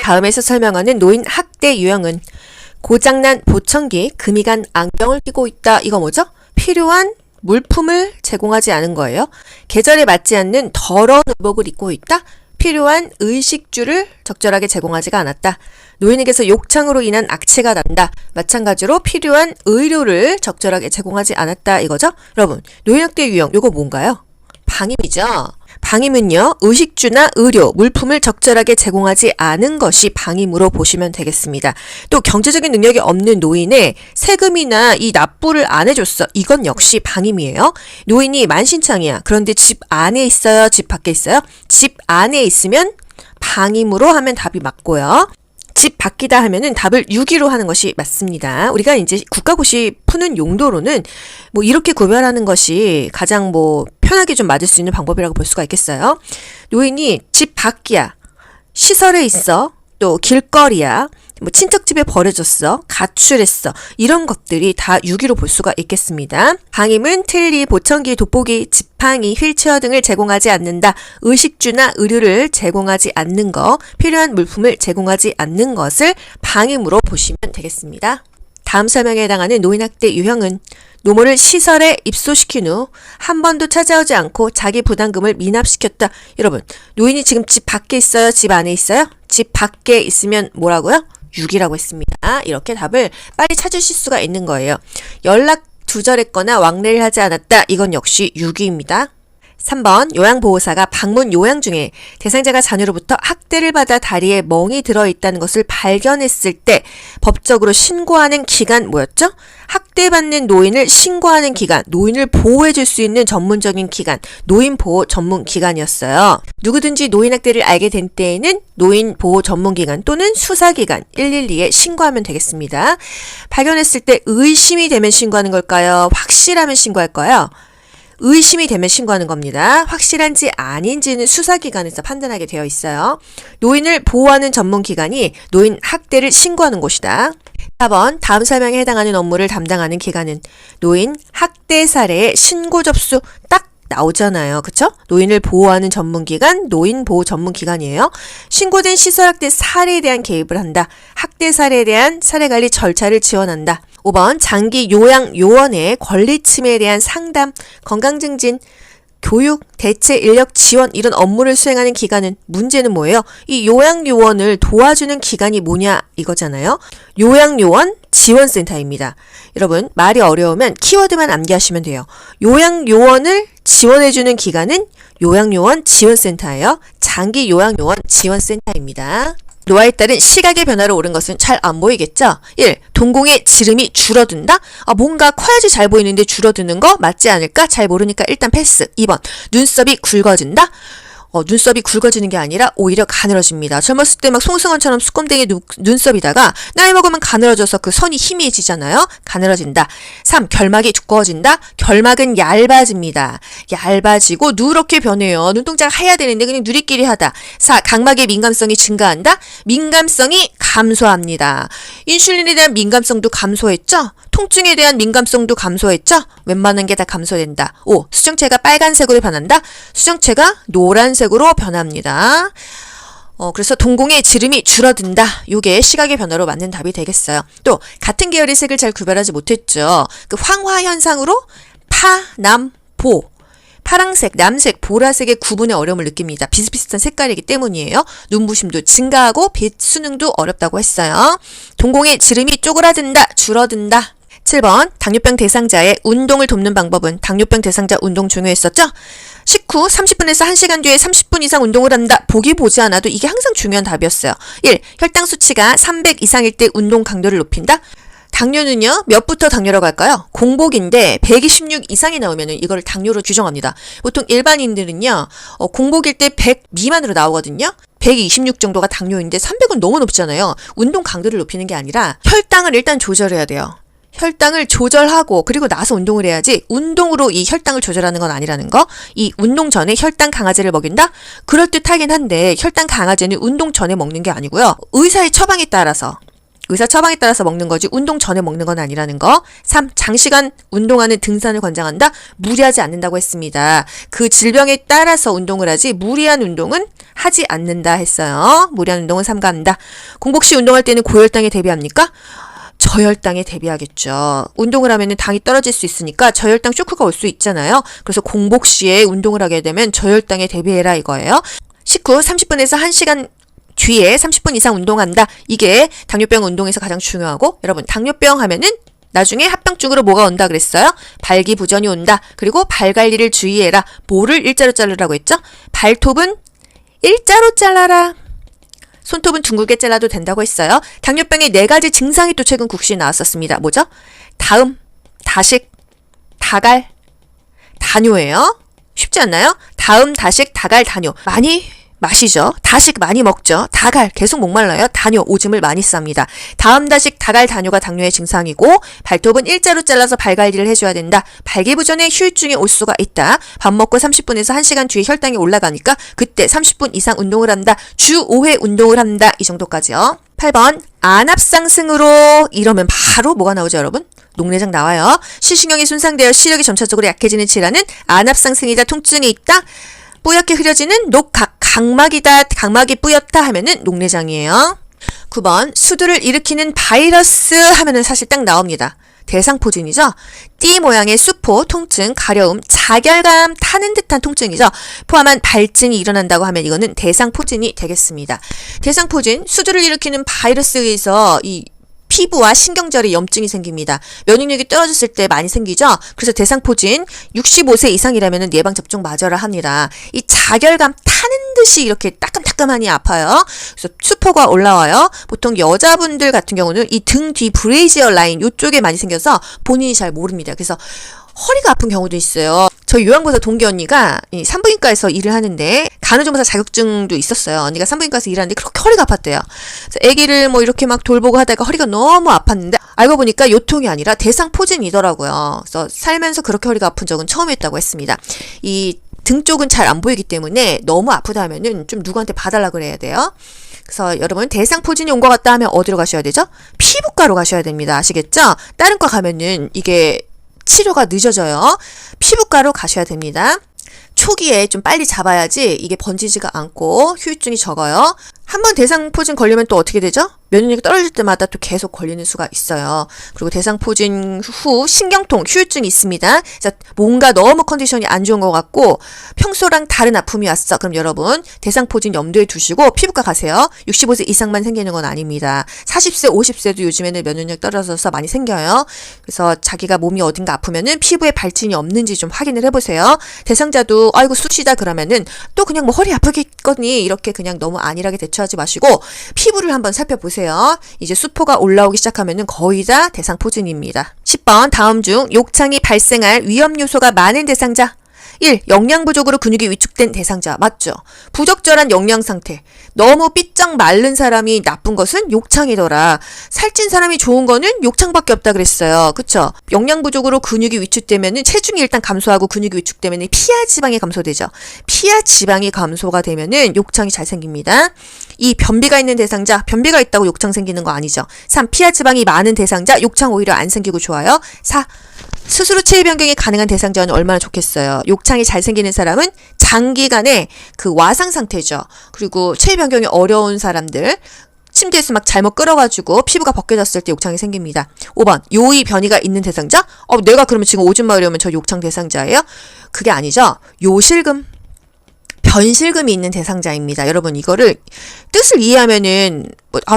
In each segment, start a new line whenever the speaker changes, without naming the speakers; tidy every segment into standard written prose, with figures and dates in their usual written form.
다음에서 설명하는 노인 학대 유형은 고장난 보청기, 금이 간 안경을 끼고 있다. 이거 뭐죠? 필요한 물품을 제공하지 않은 거예요. 계절에 맞지 않는 더러운 의복을 입고 있다. 필요한 의식주를 적절하게 제공하지가 않았다. 노인에게서 욕창으로 인한 악취가 난다. 마찬가지로 필요한 의료를 적절하게 제공하지 않았다. 이거죠? 여러분, 노인학대 유형 요거 뭔가요? 방임이죠. 방임은요, 의식주나 의료, 물품을 적절하게 제공하지 않은 것이 방임으로 보시면 되겠습니다. 또 경제적인 능력이 없는 노인의 세금이나 이 납부를 안 해줬어. 이건 역시 방임이에요. 노인이 만신창이야. 그런데 집 안에 있어요? 집 밖에 있어요? 집 안에 있으면 방임으로 하면 답이 맞고요. 집 밖이다 하면은 답을 유기로 하는 것이 맞습니다. 우리가 이제 국가고시 푸는 용도로는 뭐 이렇게 구별하는 것이 가장 뭐 편하게 좀 맞을 수 있는 방법이라고 볼 수가 있겠어요. 노인이 집 밖이야, 시설에 있어, 또 길거리야, 뭐 친척집에 버려졌어, 가출했어, 이런 것들이 다 유기로 볼 수가 있겠습니다. 방임은 틀니, 보청기, 돋보기, 지팡이, 휠체어 등을 제공하지 않는다. 의식주나 의료를 제공하지 않는 거, 필요한 물품을 제공하지 않는 것을 방임으로 보시면 되겠습니다. 다음 설명에 해당하는 노인학대 유형은 노모를 시설에 입소시킨 후 한 번도 찾아오지 않고 자기 부담금을 미납시켰다. 여러분, 노인이 지금 집 밖에 있어요? 집 안에 있어요? 집 밖에 있으면 뭐라고요? 유기라고 했습니다. 이렇게 답을 빨리 찾으실 수가 있는 거예요. 연락 두절했거나 왕래를 하지 않았다. 이건 역시 유기입니다. 3번 요양보호사가 방문 요양 중에 대상자가 자녀로부터 학대를 받아 다리에 멍이 들어있다는 것을 발견했을 때 법적으로 신고하는 기간 뭐였죠? 학대받는 노인을 신고하는 기간, 노인을 보호해줄 수 있는 전문적인 기관, 노인보호 전문기관이었어요. 누구든지 노인학대를 알게 된 때에는 노인보호 전문기관 또는 수사기관 112에 신고하면 되겠습니다. 발견했을 때 의심이 되면 신고하는 걸까요? 확실하면 신고할 거예요. 의심이 되면 신고하는 겁니다. 확실한지 아닌지는 수사기관에서 판단하게 되어 있어요. 노인을 보호하는 전문기관이 노인 학대를 신고하는 곳이다. 4번 다음 설명에 해당하는 업무를 담당하는 기관은 노인 학대 사례의 신고 접수 딱 나오잖아요. 그쵸? 노인을 보호하는 전문기관, 노인보호 전문기관이에요. 신고된 시설학대 사례에 대한 개입을 한다. 학대 사례에 대한 사례관리 절차를 지원한다. 5번 장기 요양요원의 권리침해에 대한 상담, 건강증진, 교육, 대체 인력 지원 이런 업무를 수행하는 기관은 문제는 뭐예요? 이 요양요원을 도와주는 기관이 뭐냐 이거잖아요. 요양요원 지원센터입니다. 여러분 말이 어려우면 키워드만 암기하시면 돼요. 요양요원을 지원해주는 기관은 요양요원 지원센터예요. 장기 요양요원 지원센터입니다. 노화에 따른 시각의 변화로 오른 것은 잘 안 보이겠죠? 1. 동공의 지름이 줄어든다? 뭔가 커야지 잘 보이는데 줄어드는 거 맞지 않을까? 잘 모르니까 일단 패스. 2번. 눈썹이 굵어진다? 눈썹이 굵어지는 게 아니라 오히려 가늘어집니다. 젊었을 때 막 송승헌처럼 수검댕이 눈썹이다가 나이 먹으면 가늘어져서 그 선이 희미해지잖아요. 가늘어진다. 3. 결막이 두꺼워진다. 결막은 얇아집니다. 얇아지고 누렇게 변해요. 눈동자가 하얘야 되는데 그냥 누리끼리 하다. 4. 각막의 민감성이 증가한다. 민감성이 감소합니다. 인슐린에 대한 민감성도 감소했죠? 통증에 대한 민감성도 감소했죠? 웬만한 게 다 감소된다. 5. 수정체가 빨간색으로 변한다. 수정체가 노란색으로 변합니다. 그래서 동공의 지름이 줄어든다. 요게 시각의 변화로 맞는 답이 되겠어요. 또 같은 계열의 색을 잘 구별하지 못했죠. 그 황화 현상으로 파, 남, 보. 파랑색, 남색, 보라색의 구분에 어려움을 느낍니다. 비슷비슷한 색깔이기 때문이에요. 눈부심도 증가하고 빛 수능도 어렵다고 했어요. 동공의 지름이 쪼그라든다, 줄어든다. 7번 당뇨병 대상자의 운동을 돕는 방법은 당뇨병 대상자 운동 중요했었죠? 식후 30분에서 1시간 뒤에 30분 이상 운동을 한다. 보기 보지 않아도 이게 항상 중요한 답이었어요. 1. 혈당 수치가 300 이상일 때 운동 강도를 높인다. 당뇨는요, 몇부터 당뇨라고 할까요? 공복인데 126 이상이 나오면 이걸 당뇨로 규정합니다. 보통 일반인들은요, 공복일 때 100 미만으로 나오거든요. 126 정도가 당뇨인데 300은 너무 높잖아요. 운동 강도를 높이는 게 아니라 혈당을 일단 조절해야 돼요. 혈당을 조절하고 그리고 나서 운동을 해야지 운동으로 이 혈당을 조절하는 건 아니라는 거. 이 운동 전에 혈당 강화제를 먹인다? 그럴듯하긴 한데 혈당 강화제는 운동 전에 먹는 게 아니고요. 의사의 처방에 따라서 의사 처방에 따라서 먹는 거지 운동 전에 먹는 건 아니라는 거. 3. 장시간 운동하는 등산을 권장한다. 무리하지 않는다고 했습니다. 그 질병에 따라서 운동을 하지 무리한 운동은 하지 않는다 했어요. 무리한 운동은 삼가한다. 공복 시 운동할 때는 고혈당에 대비합니까? 저혈당에 대비하겠죠. 운동을 하면 당이 떨어질 수 있으니까 저혈당 쇼크가 올 수 있잖아요. 그래서 공복 시에 운동을 하게 되면 저혈당에 대비해라 이거예요. 식후 30분에서 1시간 뒤에 30분 이상 운동한다. 이게 당뇨병 운동에서 가장 중요하고, 여러분 당뇨병 하면은 나중에 합병증으로 뭐가 온다 그랬어요? 발기부전이 온다. 그리고 발 관리를 주의해라. 뭐를 일자로 자르라고 했죠? 발톱은 일자로 잘라라. 손톱은 둥글게 잘라도 된다고 했어요. 당뇨병의 4가지 증상이 또 최근 국시에 나왔었습니다. 뭐죠? 다음, 다식, 다갈, 다뇨예요. 쉽지 않나요? 다음, 다식, 다갈, 다뇨. 많이 마시죠. 다식 많이 먹죠. 다갈 계속 목말라요. 다뇨 오줌을 많이 쌉니다. 다음, 다식, 다갈, 다뇨가 당뇨의 증상이고, 발톱은 일자로 잘라서 발 관리를 해줘야 된다. 발기부전에 휴유증이 올 수가 있다. 밥 먹고 30분에서 1시간 뒤에 혈당이 올라가니까 그때 30분 이상 운동을 한다. 주 5회 운동을 한다. 이 정도까지요. 8번 안압상승으로 이러면 바로 뭐가 나오죠, 여러분? 녹내장 나와요. 시신경이 손상되어 시력이 점차적으로 약해지는 질환은 안압상승이다. 통증이 있다. 뿌옇게 흐려지는 녹각, 각막이다. 각막이 뿌옇다 하면은 녹내장이에요. 9번 수두를 일으키는 바이러스 하면은 사실 딱 나옵니다. 대상포진이죠. 띠 모양의 수포, 통증, 가려움, 자결감, 타는 듯한 통증이죠. 포함한 발진이 일어난다고 하면 이거는 대상포진이 되겠습니다. 대상포진, 수두를 일으키는 바이러스에 의해서 이 피부와 신경절에 염증이 생깁니다. 면역력이 떨어졌을 때 많이 생기죠. 그래서 대상포진 65세 이상이라면 예방접종 맞아라 합니다. 이 자결감 타는 듯이 이렇게 따끔따끔하니 아파요. 그래서 수포가 올라와요. 보통 여자분들 같은 경우는 이 등 뒤 브레이지어 라인 이쪽에 많이 생겨서 본인이 잘 모릅니다. 그래서 허리가 아픈 경우도 있어요. 저희 요양보사 동기 언니가 이 산부인과에서 일을 하는데 간호조무사 자격증도 있었어요. 언니가 산부인과에서 일하는데 그렇게 허리가 아팠대요. 그래서 아기를 뭐 이렇게 막 돌보고 하다가 허리가 너무 아팠는데 알고 보니까 요통이 아니라 대상포진이더라고요. 그래서 살면서 그렇게 허리가 아픈 적은 처음이었다고 했습니다. 이 등 쪽은 잘 안 보이기 때문에 너무 아프다 하면은 좀 누구한테 봐달라 그래야 돼요. 그래서 여러분 대상포진이 온 것 같다 하면 어디로 가셔야 되죠? 피부과로 가셔야 됩니다. 아시겠죠? 다른 과 가면은 이게 치료가 늦어져요. 피부과로 가셔야 됩니다. 초기에 좀 빨리 잡아야지 이게 번지지가 않고 후유증이 적어요. 한번 대상포진 걸리면 또 어떻게 되죠? 면역력이 떨어질 때마다 또 계속 걸리는 수가 있어요. 그리고 대상포진 후 신경통, 후유증이 있습니다. 그래서 뭔가 너무 컨디션이 안 좋은 것 같고 평소랑 다른 아픔이 왔어. 그럼 여러분 대상포진 염두에 두시고 피부과 가세요. 65세 이상만 생기는 건 아닙니다. 40세, 50세도 요즘에는 면역력 떨어져서 많이 생겨요. 그래서 자기가 몸이 어딘가 아프면은 피부에 발진이 없는지 좀 확인을 해보세요. 대상자도 아이고 쑤시다 그러면은 또 그냥 뭐 허리 아프겠거니 이렇게 그냥 너무 안일하게 대처하지 마시고 피부를 한번 살펴보세요. 이제 수포가 올라오기 시작하면은 거의 다 대상포진입니다. 10번 다음 중 욕창이 발생할 위험 요소가 많은 대상자. 1. 영양 부족으로 근육이 위축된 대상자. 맞죠? 부적절한 영양 상태. 너무 삐쩍 마른 사람이 나쁜 것은 욕창이더라. 살찐 사람이 좋은 거는 욕창밖에 없다 그랬어요. 그쵸? 영양 부족으로 근육이 위축되면은 체중이 일단 감소하고 근육이 위축되면은 피하 지방이 감소되죠. 피하 지방이 감소가 되면은 욕창이 잘 생깁니다. 2. 변비가 있는 대상자. 변비가 있다고 욕창 생기는 거 아니죠. 3. 피하 지방이 많은 대상자. 욕창 오히려 안 생기고 좋아요. 4. 스스로 체위 변경이 가능한 대상자는 얼마나 좋겠어요. 욕창이 잘 생기는 사람은 장기간의 그 와상 상태죠. 그리고 체위 변경이 어려운 사람들 침대에서 막 잘못 끌어가지고 피부가 벗겨졌을 때 욕창이 생깁니다. 5번 요의 변이가 있는 대상자? 내가 그러면 지금 오줌 마려우면 저 욕창 대상자예요? 그게 아니죠. 요실금 변실금이 있는 대상자입니다. 여러분 이거를 뜻을 이해하면은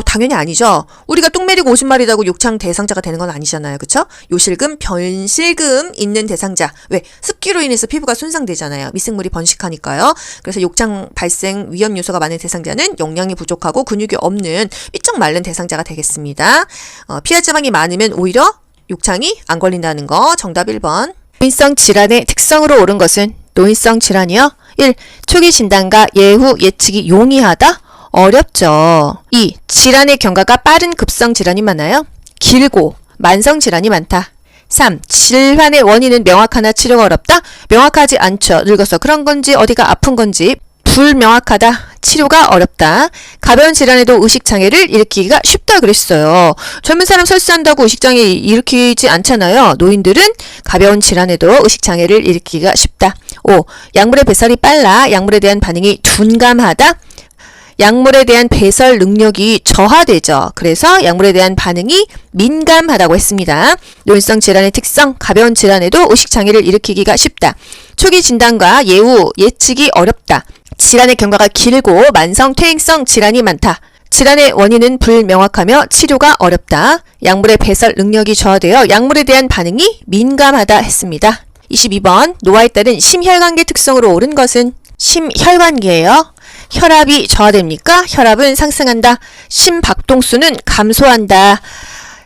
당연히 아니죠. 우리가 똥 매리고 오줌 마리다고 욕창 대상자가 되는 건 아니잖아요. 그쵸? 요실금, 변실금 있는 대상자. 왜? 습기로 인해서 피부가 손상되잖아요. 미생물이 번식하니까요. 그래서 욕창 발생 위험 요소가 많은 대상자는 영양이 부족하고 근육이 없는 삐쩍 마른 대상자가 되겠습니다. 피하 지방이 많으면 오히려 욕창이 안 걸린다는 거. 정답 1번. 노인성 질환의 특성으로 옳은 것은 노인성 질환이요? 1. 초기 진단과 예후 예측이 용이하다? 어렵죠. 2. 질환의 경과가 빠른 급성 질환이 많아요? 길고 만성 질환이 많다. 3. 질환의 원인은 명확하나 치료가 어렵다? 명확하지 않죠. 늙어서 그런 건지 어디가 아픈 건지 불명확하다. 치료가 어렵다. 가벼운 질환에도 의식장애를 일으키기가 쉽다 그랬어요. 젊은 사람 설사한다고 의식장애 일으키지 않잖아요. 노인들은 가벼운 질환에도 의식장애를 일으키기가 쉽다. 5. 약물의 배설이 빨라. 약물에 대한 반응이 둔감하다. 약물에 대한 배설 능력이 저하되죠. 그래서 약물에 대한 반응이 민감하다고 했습니다. 노인성 질환의 특성, 가벼운 질환에도 의식장애를 일으키기가 쉽다. 초기 진단과 예후, 예측이 어렵다. 질환의 경과가 길고 만성 퇴행성 질환이 많다. 질환의 원인은 불명확하며 치료가 어렵다. 약물의 배설 능력이 저하되어 약물에 대한 반응이 민감하다 했습니다. 22번 노화에 따른 심혈관계 특성으로 옳은 것은 심혈관계예요. 혈압이 저하됩니까? 혈압은 상승한다. 심박동수는 감소한다.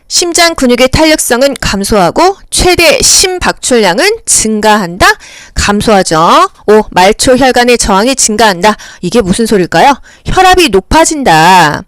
심장 근육의 탄력성은 감소하고 최대 심박출량은 증가한다. 감소하죠. 5. 말초 혈관의 저항이 증가한다. 이게 무슨 소릴까요? 혈압이 높아진다.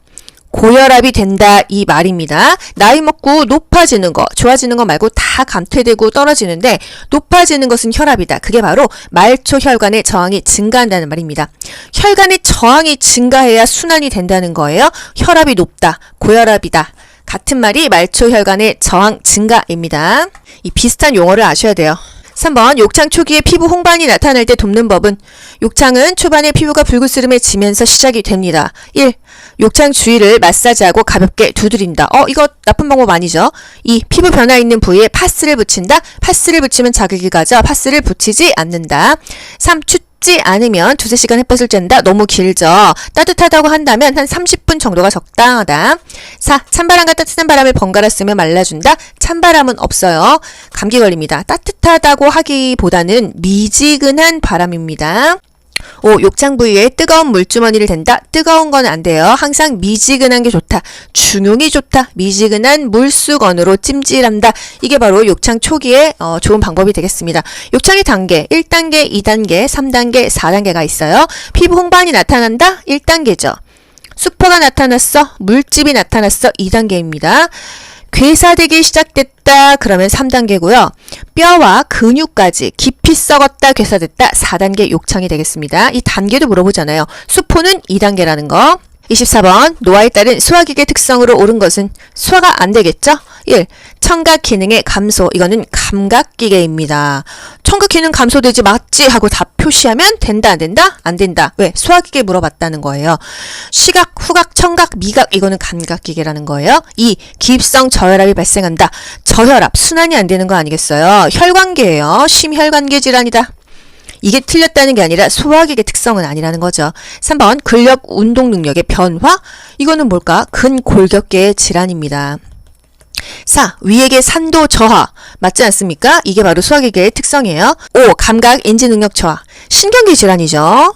고혈압이 된다 이 말입니다. 나이 먹고 높아지는 거, 좋아지는 거 말고 다 감퇴되고 떨어지는데 높아지는 것은 혈압이다. 그게 바로 말초 혈관의 저항이 증가한다는 말입니다. 혈관의 저항이 증가해야 순환이 된다는 거예요. 혈압이 높다, 고혈압이다. 같은 말이 말초 혈관의 저항 증가입니다. 이 비슷한 용어를 아셔야 돼요. 3번 욕창 초기에 피부 홍반이 나타날 때 돕는 법은 욕창은 초반에 피부가 붉으스름해 지면서 시작이 됩니다. 1. 욕창 주위를 마사지하고 가볍게 두드린다. 이거 나쁜 방법 아니죠. 2. 피부 변화 있는 부위에 파스를 붙인다. 파스를 붙이면 자극이 가죠. 파스를 붙이지 않는다. 3. 춥지 않으면 2-3시간 햇볕을 쬐다. 너무 길죠. 따뜻하다고 한다면 한 30분 정도가 적당하다. 4. 찬바람과 따뜻한 바람을 번갈아 쓰며 말라준다. 찬바람은 없어요. 감기 걸립니다. 따뜻하다고 하기보다는 미지근한 바람입니다. 5. 욕창 부위에 뜨거운 물주머니를 댄다. 뜨거운 건 안 돼요. 항상 미지근한 게 좋다. 중용이 좋다. 미지근한 물수건으로 찜질한다. 이게 바로 욕창 초기에 좋은 방법이 되겠습니다. 욕창의 단계 1단계, 2단계, 3단계, 4단계가 있어요. 피부 홍반이 나타난다. 1단계죠. 수포가 나타났어. 물집이 나타났어. 2단계입니다. 괴사되기 시작됐다. 그러면 3단계고요. 뼈와 근육까지 깊이 썩었다. 괴사됐다. 4단계 욕창이 되겠습니다. 이 단계도 물어보잖아요. 수포는 2단계라는 거. 24번 노화에 따른 소화기계 특성으로 옳은 것은 소화가 안 되겠죠? 1. 청각 기능의 감소. 이거는 감각기계입니다. 청각 기능 감소되지 맞지 하고 답 표시하면 된다 안 된다? 안 된다. 왜? 소화기계 물어봤다는 거예요. 시각, 후각, 청각, 미각 이거는 감각기계라는 거예요. 2. 기입성 저혈압이 발생한다. 저혈압 순환이 안 되는 거 아니겠어요? 혈관계예요. 심혈관계 질환이다. 이게 틀렸다는 게 아니라 소화기계 특성은 아니라는 거죠. 3번 근력 운동 능력의 변화? 이거는 뭘까? 근골격계의 질환입니다. 4. 위액의 산도 저하. 맞지 않습니까? 이게 바로 소화기계의 특성이에요. 5. 감각 인지 능력 저하. 신경계 질환이죠.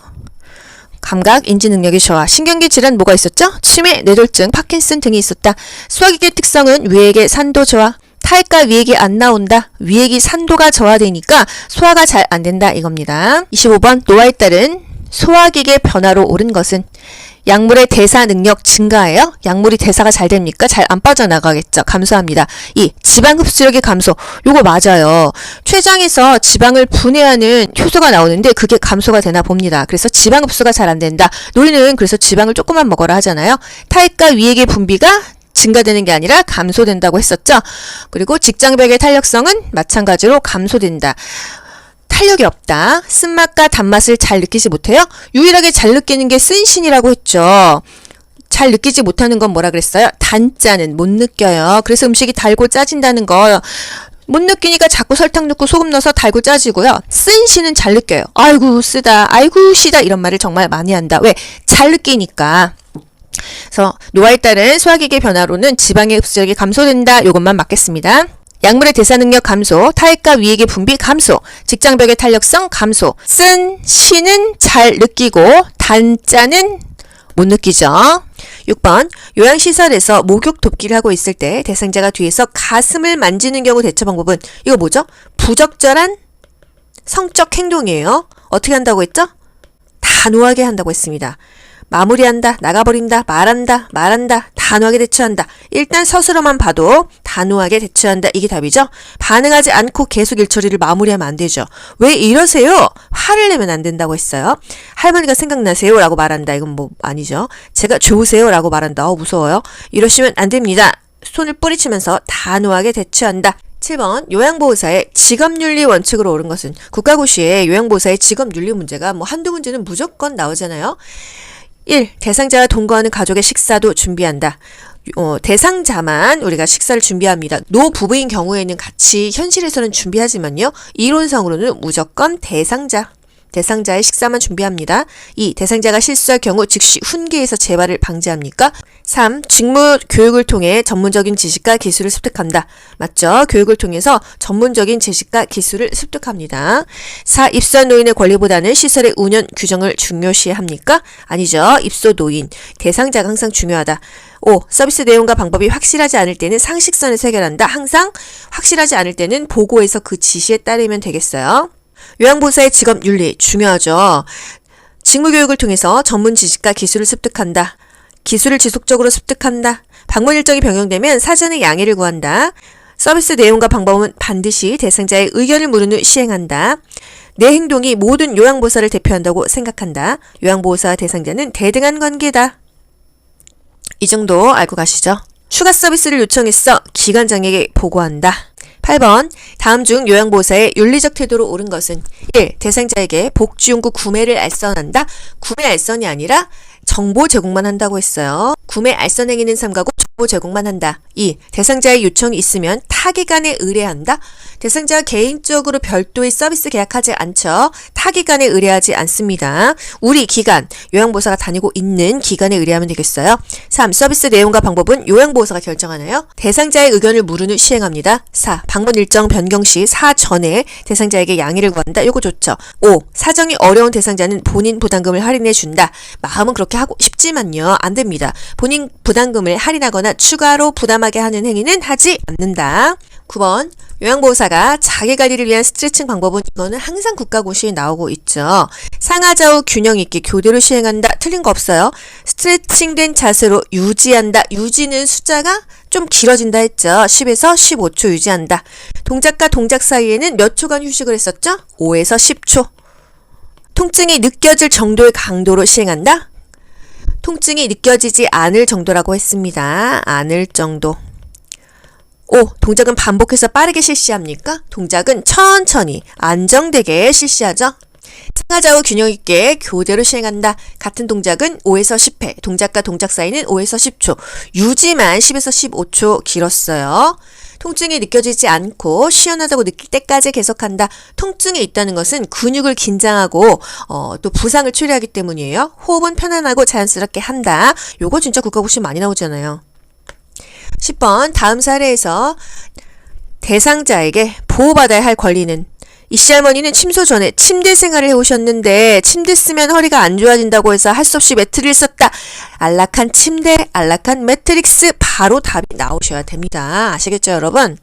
감각 인지 능력이 저하. 신경계 질환 뭐가 있었죠? 치매, 뇌졸중, 파킨슨 등이 있었다. 소화기계 특성은 위액의 산도 저하. 탈과 위액이 안 나온다. 위액이 산도가 저하되니까 소화가 잘 안 된다 이겁니다. 25번 노화에 따른 소화기계 변화로 옳은 것은 약물의 대사 능력 증가예요. 약물이 대사가 잘 됩니까? 잘 안 빠져나가겠죠. 감소합니다. 2. 지방 흡수력의 감소. 요거 맞아요. 췌장에서 지방을 분해하는 효소가 나오는데 그게 감소가 되나 봅니다. 그래서 지방 흡수가 잘 안 된다. 노인은 그래서 지방을 조금만 먹어라 하잖아요. 탈과 위액의 분비가 증가되는 게 아니라 감소된다고 했었죠. 그리고 직장벽의 탄력성은 마찬가지로 감소된다. 탄력이 없다. 쓴맛과 단맛을 잘 느끼지 못해요. 유일하게 잘 느끼는 게 쓴신이라고 했죠. 잘 느끼지 못하는 건 뭐라 그랬어요? 단짜는 못 느껴요. 그래서 음식이 달고 짜진다는 거 못 느끼니까 자꾸 설탕 넣고 소금 넣어서 달고 짜지고요. 쓴신은 잘 느껴요. 아이고 쓰다, 아이고 시다 이런 말을 정말 많이 한다. 왜? 잘 느끼니까. 그래서 노화에 따른 소화기계 변화로는 지방의 흡수력이 감소된다. 이것만 맞겠습니다. 약물의 대사 능력 감소, 타액과 위액의 분비 감소, 직장벽의 탄력성 감소. 쓴 신은 잘 느끼고 단자는 못 느끼죠. 6번 요양시설에서 목욕 돕기를 하고 있을 때 대상자가 뒤에서 가슴을 만지는 경우 대처 방법은 이거 뭐죠? 부적절한 성적 행동이에요. 어떻게 한다고 했죠? 단호하게 한다고 했습니다. 마무리한다, 나가버린다, 말한다, 단호하게 대처한다. 일단 서술어만 봐도 단호하게 대처한다. 이게 답이죠. 반응하지 않고 계속 일처리를 마무리하면 안 되죠. 왜 이러세요? 화를 내면 안 된다고 했어요. 할머니가 생각나세요? 라고 말한다. 이건 뭐 아니죠. 제가 좋으세요? 라고 말한다. 무서워요. 이러시면 안 됩니다. 손을 뿌리치면서 단호하게 대처한다. 7번 요양보호사의 직업윤리 원칙으로 옳은 것은 국가고시에 요양보호사의 직업윤리 문제가 뭐 한두 문제는 무조건 나오잖아요. 1. 대상자와 동거하는 가족의 식사도 준비한다. 대상자만 우리가 식사를 준비합니다. 노부부인 경우에는 같이 현실에서는 준비하지만요. 이론상으로는 무조건 대상자의 식사만 준비합니다. 2. 대상자가 실수할 경우 즉시 훈계에서 재발을 방지합니까? 3. 직무 교육을 통해 전문적인 지식과 기술을 습득한다. 맞죠? 교육을 통해서 전문적인 지식과 기술을 습득합니다. 4. 입소한 노인의 권리보다는 시설의 운영 규정을 중요시합니까? 아니죠. 입소 노인, 대상자가 항상 중요하다. 5. 서비스 내용과 방법이 확실하지 않을 때는 상식선에서 해결한다. 항상 확실하지 않을 때는 보고에서 그 지시에 따르면 되겠어요. 요양보호사의 직업윤리 중요하죠. 직무교육을 통해서 전문 지식과 기술을 습득한다. 기술을 지속적으로 습득한다. 방문 일정이 변경되면 사전에 양해를 구한다. 서비스 내용과 방법은 반드시 대상자의 의견을 물은 후 시행한다. 내 행동이 모든 요양보호사를 대표한다고 생각한다. 요양보호사와 대상자는 대등한 관계다. 이 정도 알고 가시죠? 추가 서비스를 요청했어. 기관장에게 보고한다. 8번 다음 중 요양보호사의 윤리적 태도로 옳은 것은 1. 대상자에게 복지용구 구매를 알선한다. 구매 알선이 아니라 정보 제공만 한다고 했어요. 구매 알선 행위는 삼가고 정보 제공만 한다. 2. 대상자의 요청이 있으면 타기관에 의뢰한다. 대상자가 개인적으로 별도의 서비스 계약하지 않죠. 타기관에 의뢰하지 않습니다. 우리 기관, 요양보호사가 다니고 있는 기관에 의뢰하면 되겠어요. 3. 서비스 내용과 방법은 요양보호사가 결정하나요? 대상자의 의견을 물은 후 시행합니다. 4. 방문 일정 변경 시 사전에 대상자에게 양해를 구한다. 요거 좋죠. 5. 사정이 어려운 대상자는 본인 부담금을 할인해 준다. 마음은 그렇게 하고 싶지만요. 안 됩니다. 본인 부담금을 할인하거나 추가로 부담하게 하는 행위는 하지 않는다. 9번 요양보호사가 자기관리를 위한 스트레칭 방법은 이거는 항상 국가고시에 나오고 있죠. 상하좌우 균형 있게 교대로 시행한다. 틀린 거 없어요. 스트레칭된 자세로 유지한다. 유지는 숫자가 좀 길어진다 했죠. 10에서 15초 유지한다. 동작과 동작 사이에는 몇 초간 휴식을 했었죠? 5에서 10초. 통증이 느껴질 정도의 강도로 시행한다. 통증이 느껴지지 않을 정도라고 했습니다. 않을 정도. 5. 동작은 반복해서 빠르게 실시합니까? 동작은 천천히 안정되게 실시하죠. 상하좌우 균형 있게 교대로 시행한다. 같은 동작은 5에서 10회, 동작과 동작 사이는 5에서 10초, 유지만 10에서 15초 길었어요. 통증이 느껴지지 않고 시원하다고 느낄 때까지 계속한다. 통증이 있다는 것은 근육을 긴장하고 또 부상을 초래하기 때문이에요. 호흡은 편안하고 자연스럽게 한다. 요거 진짜 국가고시 많이 나오잖아요. 10번 다음 사례에서 대상자에게 보호받아야 할 권리는 이 시할머니는 침소 전에 침대 생활을 해오셨는데 침대 쓰면 허리가 안 좋아진다고 해서 할 수 없이 매트를 썼다. 안락한 침대, 안락한 매트릭스 바로 답이 나오셔야 됩니다. 아시겠죠 여러분?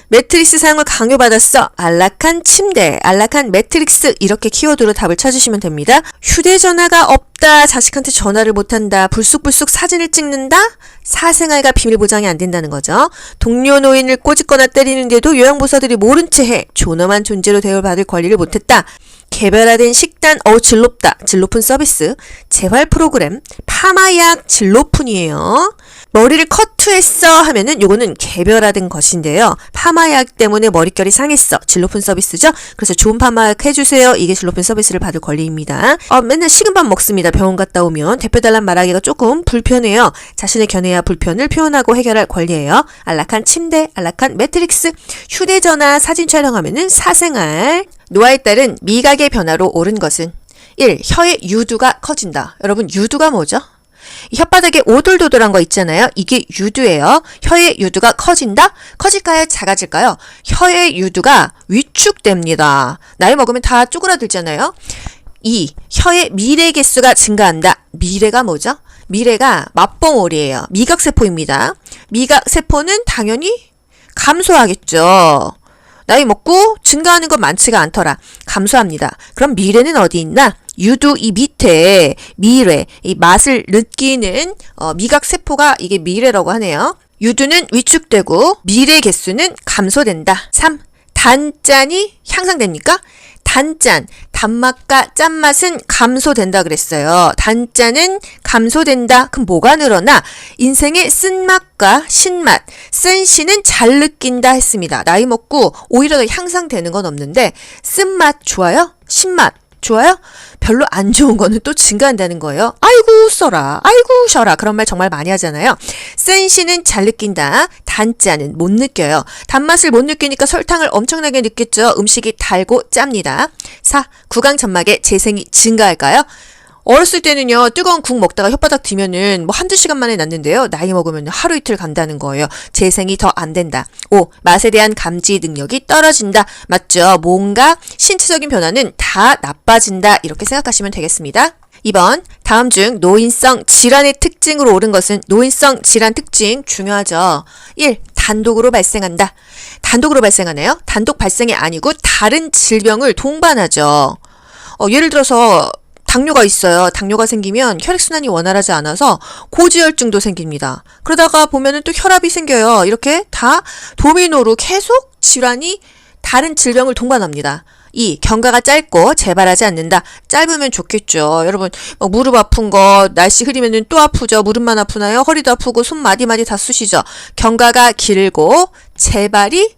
매트릭스 사용을 강요받았어. 안락한 침대, 안락한 매트릭스 이렇게 키워드로 답을 찾으시면 됩니다. 휴대전화가 없다. 자식한테 전화를 못한다. 불쑥불쑥 사진을 찍는다. 사생활과 비밀 보장이 안 된다는 거죠. 동료 노인을 꼬집거나 때리는데도 요양보호사들이 모른 채 해. 존엄한 존재로 대우받을 권리를 못했다. 개별화된 식단, 질 높다. 질 높은 서비스, 재활 프로그램, 파마약 질 높은이에요. 머리를 커트했어 하면은 요거는 개별화된 것인데요. 파마약 때문에 머릿결이 상했어. 질 높은 서비스죠. 그래서 좋은 파마약 해주세요. 이게 질 높은 서비스를 받을 권리입니다. 맨날 식은밥 먹습니다. 병원 갔다 오면 대표달란 말하기가 조금 불편해요. 자신의 견해야 불편을 표현하고 해결할 권리예요. 안락한 침대, 안락한 매트릭스, 휴대전화 사진 촬영하면은 사생활. 노화에 따른 미각의 변화로 옳은 것은 1. 혀의 유두가 커진다. 여러분 유두가 뭐죠? 혓바닥에 오돌도돌한 거 있잖아요. 이게 유두예요. 혀의 유두가 커진다? 커질까요? 작아질까요? 혀의 유두가 위축됩니다. 나이 먹으면 다 쪼그라들잖아요. 2. 혀의 미래 개수가 증가한다. 미래가 뭐죠? 미래가 맛봉오리예요. 미각세포입니다. 미각세포는 당연히 감소하겠죠. 나이 먹고 증가하는 건 많지가 않더라. 감소합니다. 그럼 미래는 어디 있나? 유두 이 밑에 미뢰, 이 맛을 느끼는 미각세포가 이게 미뢰라고 하네요. 유두는 위축되고 미뢰 개수는 감소된다. 3. 단짠이 향상됩니까? 단짠, 단맛과 짠맛은 감소된다 그랬어요. 단짠은 감소된다. 그럼 뭐가 늘어나? 인생의 쓴맛과 신맛, 쓴시는 잘 느낀다 했습니다. 나이 먹고 오히려 더 향상되는 건 없는데 쓴맛 좋아요? 신맛 좋아요? 별로 안 좋은 거는 또 증가한다는 거예요. 아이고 써라, 아이고 쉬어라, 그런 말 정말 많이 하잖아요. 센시는 잘 느낀다, 단짠은 못 느껴요. 단맛을 못 느끼니까 설탕을 엄청나게 느꼈죠. 음식이 달고 짭니다. 4. 구강 점막의 재생이 증가할까요? 어렸을 때는요, 뜨거운 국 먹다가 혓바닥 뒤면은 뭐 한두 시간 만에 낫는데요. 나이 먹으면 하루 이틀 간다는 거예요. 재생이 더 안 된다. 5. 맛에 대한 감지 능력이 떨어진다. 맞죠? 뭔가 신체적인 변화는 다 나빠진다. 이렇게 생각하시면 되겠습니다. 2번, 다음 중 노인성 질환의 특징으로 옳은 것은 노인성 질환 특징 중요하죠. 1. 단독으로 발생한다. 단독으로 발생하네요. 단독 발생이 아니고 다른 질병을 동반하죠. 예를 들어서 당뇨가 있어요. 당뇨가 생기면 혈액순환이 원활하지 않아서 고지혈증도 생깁니다. 그러다가 보면은 또 혈압이 생겨요. 이렇게 다 도미노로 계속 질환이 다른 질병을 동반합니다. 2. 경과가 짧고 재발하지 않는다. 짧으면 좋겠죠. 여러분 무릎 아픈 거 날씨 흐리면은 또 아프죠. 무릎만 아프나요? 허리도 아프고 손 마디마디 다 쑤시죠. 경과가 길고 재발이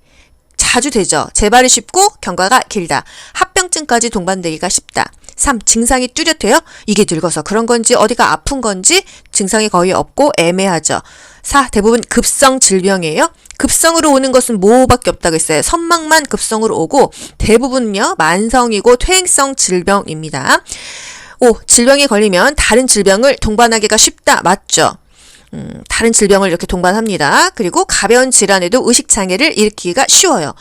자주 되죠. 재발이 쉽고 경과가 길다. 합병증까지 동반되기가 쉽다. 3. 증상이 뚜렷해요? 이게 늙어서 그런 건지 어디가 아픈 건지 증상이 거의 없고 애매하죠. 4. 대부분 급성 질병이에요. 급성으로 오는 것은 뭐밖에 없다고 했어요. 선망만 급성으로 오고 대부분은요 만성이고 퇴행성 질병입니다. 5. 질병에 걸리면 다른 질병을 동반하기가 쉽다. 맞죠? 다른 질병을 이렇게 동반합니다. 그리고 가벼운 질환에도 의식장애를 일으키기가 쉬워요.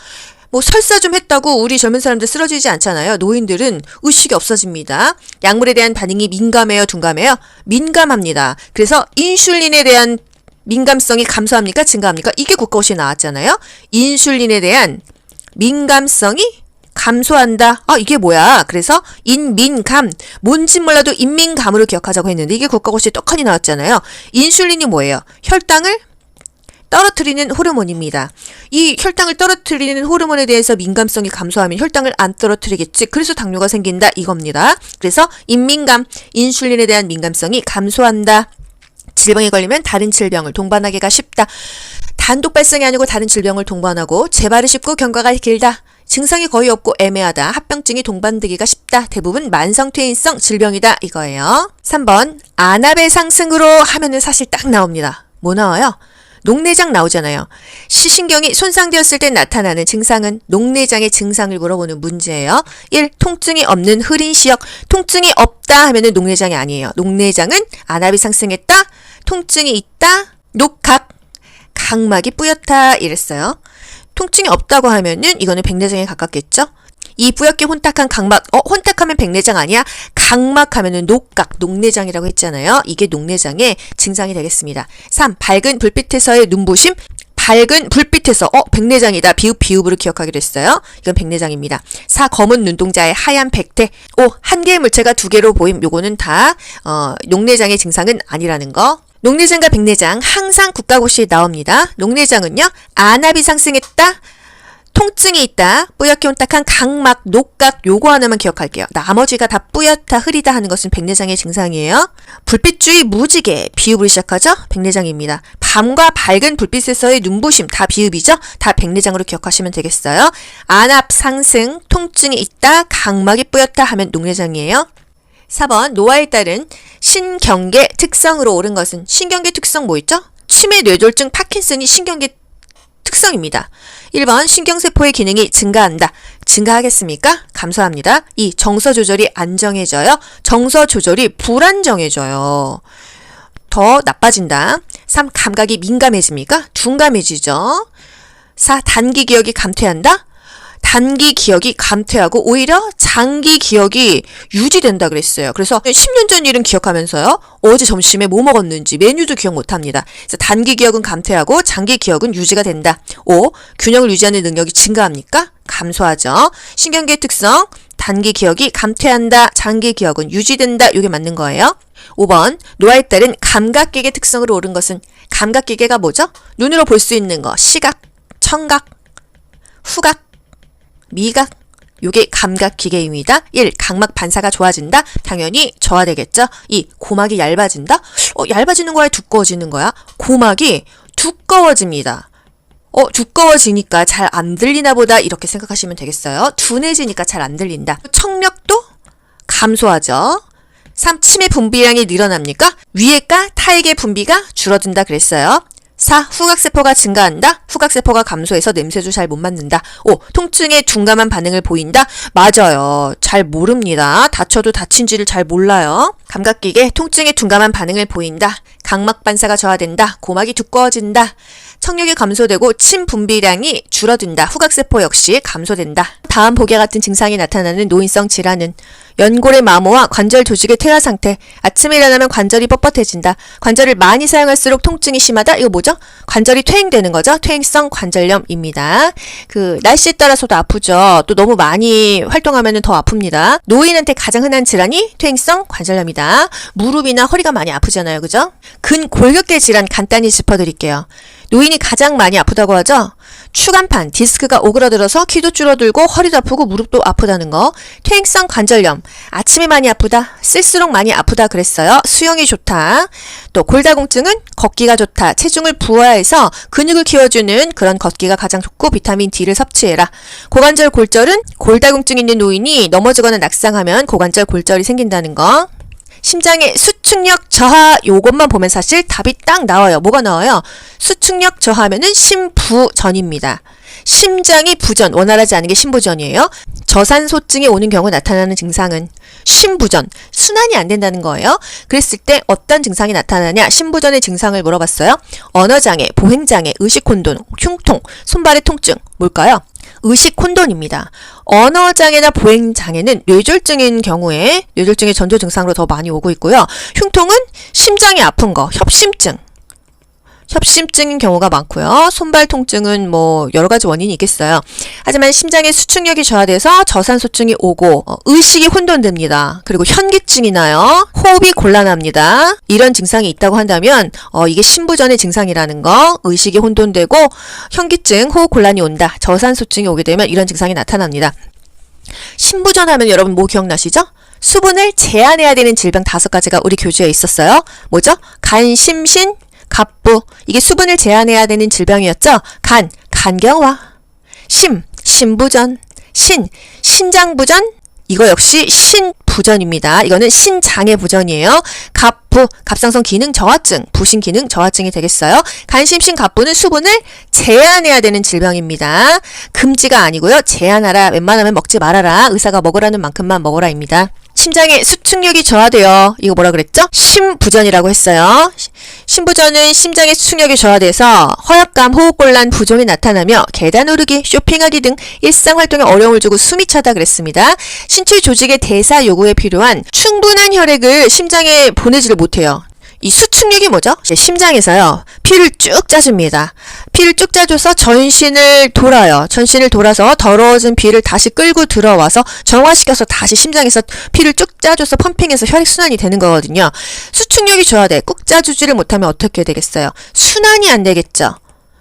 뭐 설사 좀 했다고 우리 젊은 사람들 쓰러지지 않잖아요. 노인들은 의식이 없어집니다. 약물에 대한 반응이 민감해요, 둔감해요? 민감합니다. 그래서 인슐린에 대한 민감성이 감소합니까? 증가합니까? 이게 국가고시에 나왔잖아요. 인슐린에 대한 민감성이 감소한다. 이게 뭐야? 그래서 인민감. 뭔진 몰라도 인민감으로 기억하자고 했는데 이게 국가고시에 떡하니 나왔잖아요. 인슐린이 뭐예요? 혈당을 떨어뜨리는 호르몬입니다. 이 혈당을 떨어뜨리는 호르몬에 대해서 민감성이 감소하면 혈당을 안 떨어뜨리겠지. 그래서 당뇨가 생긴다 이겁니다. 그래서 인민감, 인슐린에 대한 민감성이 감소한다. 질병에 걸리면 다른 질병을 동반하기가 쉽다. 단독 발생이 아니고 다른 질병을 동반하고 재발이 쉽고 경과가 길다. 증상이 거의 없고 애매하다. 합병증이 동반되기가 쉽다. 대부분 만성퇴행성 질병이다 이거예요. 3번 안압의 상승으로 하면은 사실 딱 나옵니다. 뭐 나와요? 녹내장 나오잖아요. 시신경이 손상되었을 때 나타나는 증상은 녹내장의 증상을 물어보는 문제예요. 1. 통증이 없는 흐린 시역. 통증이 없다 하면은 녹내장이 아니에요. 녹내장은 안압이 상승했다. 통증이 있다. 녹각. 각막이 뿌옇다 이랬어요. 통증이 없다고 하면은 이거는 백내장에 가깝겠죠? 이 뿌옇게 혼탁한 각막, 혼탁하면 백내장 아니야? 각막 하면은 녹각, 녹내장이라고 했잖아요. 이게 녹내장의 증상이 되겠습니다. 3. 밝은 불빛에서의 눈부심. 밝은 불빛에서 백내장이다. 비읍으로 기억하기로 했어요. 이건 백내장입니다. 4. 검은 눈동자의 하얀 백태. 5. 한 개의 물체가 두 개로 보임. 요거는 다 녹내장의 증상은 아니라는 거. 녹내장과 백내장 항상 국가고시에 나옵니다. 녹내장은요. 안압이 상승했다. 통증이 있다. 뿌옇게 혼탁한 각막, 녹각 요거 하나만 기억할게요. 나머지가 다 뿌옇다, 흐리다 하는 것은 백내장의 증상이에요. 불빛주의 무지개, 비읍으로 시작하죠? 백내장입니다. 밤과 밝은 불빛에서의 눈부심, 다 비읍이죠? 다 백내장으로 기억하시면 되겠어요. 안압 상승, 통증이 있다, 각막이 뿌옇다 하면 녹내장이에요. 4번 노화에 따른 신경계 특성으로 옳은 것은 신경계 특성 뭐 있죠? 치매, 뇌졸중, 파킨슨이 신경계 특성입니다. 1번 신경세포의 기능이 증가한다. 증가하겠습니까? 감소합니다. 2. 정서 조절이 안정해져요. 정서 조절이 불안정해져요. 더 나빠진다. 3. 감각이 민감해집니까? 둔감해지죠. 4. 단기 기억이 감퇴한다. 단기 기억이 감퇴하고 오히려 장기 기억이 유지된다 그랬어요. 그래서 10년 전 일은 기억하면서요. 어제 점심에 뭐 먹었는지 메뉴도 기억 못합니다. 그래서 단기 기억은 감퇴하고 장기 기억은 유지가 된다. 5. 균형을 유지하는 능력이 증가합니까? 감소하죠. 신경계의 특성. 단기 기억이 감퇴한다. 장기 기억은 유지된다. 이게 맞는 거예요. 5번. 노화에 따른 감각기계 특성으로 옳은 것은 감각기계가 뭐죠? 눈으로 볼 수 있는 거. 시각, 청각, 후각, 미각. 요게 감각기계입니다. 1. 각막 반사가 좋아진다. 당연히 저하되겠죠. 2. 고막이 얇아진다. 얇아지는 거야? 두꺼워지는 거야? 고막이 두꺼워집니다. 두꺼워지니까 잘 안 들리나 보다 이렇게 생각하시면 되겠어요. 둔해지니까 잘 안 들린다. 청력도 감소하죠. 3. 침의 분비량이 늘어납니까? 위액과 타액의 분비가 줄어든다 그랬어요. 4. 후각세포가 증가한다. 후각세포가 감소해서 냄새도 잘 못 맡는다. 5. 통증에 둔감한 반응을 보인다. 맞아요. 잘 모릅니다. 다쳐도 다친지를 잘 몰라요. 감각기계 통증에 둔감한 반응을 보인다. 각막 반사가 저하된다. 고막이 두꺼워진다. 청력이 감소되고 침 분비량이 줄어든다. 후각세포 역시 감소된다. 다음 보기와 같은 증상이 나타나는 노인성 질환은 연골의 마모와 관절 조직의 퇴화 상태. 아침에 일어나면 관절이 뻣뻣해진다. 관절을 많이 사용할수록 통증이 심하다. 이거 뭐죠? 관절이 퇴행되는 거죠. 퇴행성 관절염입니다. 날씨에 따라서도 아프죠. 또 너무 많이 활동하면 더 아픕니다. 노인한테 가장 흔한 질환이 퇴행성 관절염이다. 무릎이나 허리가 많이 아프잖아요. 그죠? 근골격계 질환 간단히 짚어드릴게요. 노인이 가장 많이 아프다고 하죠? 추간판, 디스크가 오그라들어서 키도 줄어들고 허리도 아프고 무릎도 아프다는 거. 퇴행성 관절염, 아침에 많이 아프다, 쓸수록 많이 아프다 그랬어요. 수영이 좋다. 또 골다공증은 걷기가 좋다. 체중을 부하해서 근육을 키워주는 그런 걷기가 가장 좋고 비타민 D를 섭취해라. 고관절 골절은 골다공증 있는 노인이 넘어지거나 낙상하면 고관절 골절이 생긴다는 거. 심장의 수축력 저하 요것만 보면 사실 답이 딱 나와요. 뭐가 나와요? 수축력 저하면은 심부전입니다. 심장이 부전, 원활하지 않은 게 심부전이에요. 저산소증이 오는 경우 나타나는 증상은 심부전, 순환이 안 된다는 거예요. 그랬을 때 어떤 증상이 나타나냐? 심부전의 증상을 물어봤어요. 언어장애, 보행장애, 의식혼돈, 흉통, 손발의 통증, 뭘까요? 의식혼돈입니다. 언어장애나 보행장애는 뇌졸중인 경우에 뇌졸중의 전조 증상으로 더 많이 오고 있고요. 흉통은 심장이 아픈 거, 협심증인 경우가 많고요. 손발 통증은 여러 가지 원인이 있겠어요. 하지만 심장의 수축력이 저하돼서 저산소증이 오고 의식이 혼돈됩니다. 그리고 현기증이 나요. 호흡이 곤란합니다. 이런 증상이 있다고 한다면 이게 심부전의 증상이라는 거. 의식이 혼돈되고 현기증, 호흡 곤란이 온다. 저산소증이 오게 되면 이런 증상이 나타납니다. 심부전 하면 여러분 뭐 기억나시죠? 수분을 제한해야 되는 질병 5가지가 우리 교재에 있었어요. 뭐죠? 간, 심신, 갑부. 이게 수분을 제한해야 되는 질병이었죠. 간경화. 신부전. 신장부전. 이거 역시 신부전입니다. 이거는 신장의 부전이에요. 갑부, 갑상선 기능 저하증, 부신 기능 저하증이 되겠어요. 간심신 갑부는 수분을 제한해야 되는 질병입니다. 금지가 아니고요. 제한하라, 웬만하면 먹지 말아라, 의사가 먹으라는 만큼만 먹어라입니다. 심장의 수축력이 저하돼요. 이거 뭐라 그랬죠? 심부전이라고 했어요. 심부전은 심장의 수축력이 저하돼서 허약감, 호흡곤란, 부종이 나타나며 계단 오르기, 쇼핑하기 등 일상활동에 어려움을 주고 숨이 차다 그랬습니다. 신체 조직의 대사 요구에 필요한 충분한 혈액을 심장에 보내지를 못해요. 이 수축력이 뭐죠? 심장에서요, 피를 쭉 짜줍니다. 피를 쭉 짜줘서 전신을 돌아요. 전신을 돌아서 더러워진 피를 다시 끌고 들어와서 정화시켜서 다시 심장에서 피를 쭉 짜줘서 펌핑해서 혈액순환이 되는 거거든요. 수축력이 저하돼. 꾹 짜주지를 못하면 어떻게 되겠어요? 순환이 안 되겠죠.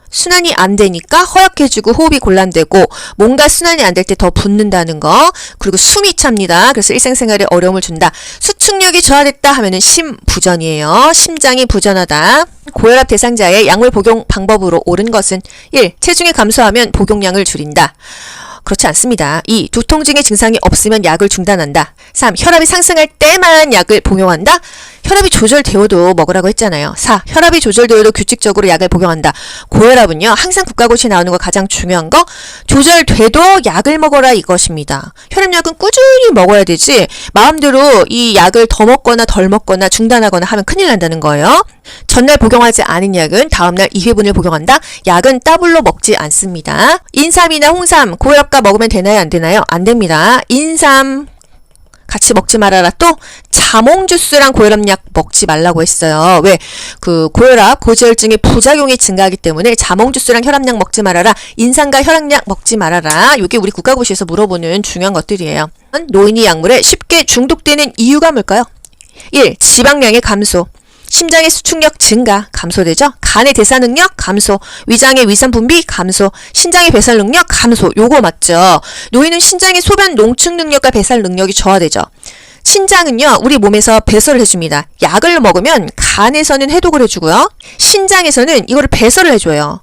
순환이 안 되니까 허약해지고 호흡이 곤란되고 뭔가 순환이 안 될 때 더 붓는다는 거. 그리고 숨이 찹니다. 그래서 일상생활에 어려움을 준다. 수축력이 저하됐다 하면은 심부전이에요. 심장이 부전하다. 고혈압 대상자의 약물 복용 방법으로 옳은 것은 1. 체중이 감소하면 복용량을 줄인다. 그렇지 않습니다. 2. 두통증의 증상이 없으면 약을 중단한다. 3. 혈압이 상승할 때만 약을 복용한다. 혈압이 조절되어도 먹으라고 했잖아요. 4. 혈압이 조절되어도 규칙적으로 약을 복용한다. 고혈압은요, 항상 국가고시에 나오는 거 가장 중요한 거, 조절돼도 약을 먹어라 이것입니다. 혈압약은 꾸준히 먹어야 되지 마음대로 이 약을 더 먹거나 덜 먹거나 중단하거나 하면 큰일 난다는 거예요. 전날 복용하지 않은 약은 다음날 2회분을 복용한다. 약은 따블로 먹지 않습니다. 인삼이나 홍삼, 고혈압과 먹으면 되나요? 안 되나요? 안 됩니다. 인삼 같이 먹지 말아라. 또 자몽 주스랑 고혈압약 먹지 말라고 했어요. 왜? 그 고혈압, 고지혈증의 부작용이 증가하기 때문에 자몽 주스랑 혈압약 먹지 말아라. 인삼과 혈압약 먹지 말아라. 이게 우리 국가고시에서 물어보는 중요한 것들이에요. 노인이 약물에 쉽게 중독되는 이유가 뭘까요? 1. 지방량의 감소. 심장의 수축력 증가, 감소되죠? 간의 대사 능력 감소, 위장의 위산 분비 감소, 신장의 배설 능력 감소. 요거 맞죠? 노인은 신장의 소변 농축 능력과 배설 능력이 저하되죠. 신장은요, 우리 몸에서 배설을 해줍니다. 약을 먹으면 간에서는 해독을 해주고요. 신장에서는 이거를 배설을 해줘요.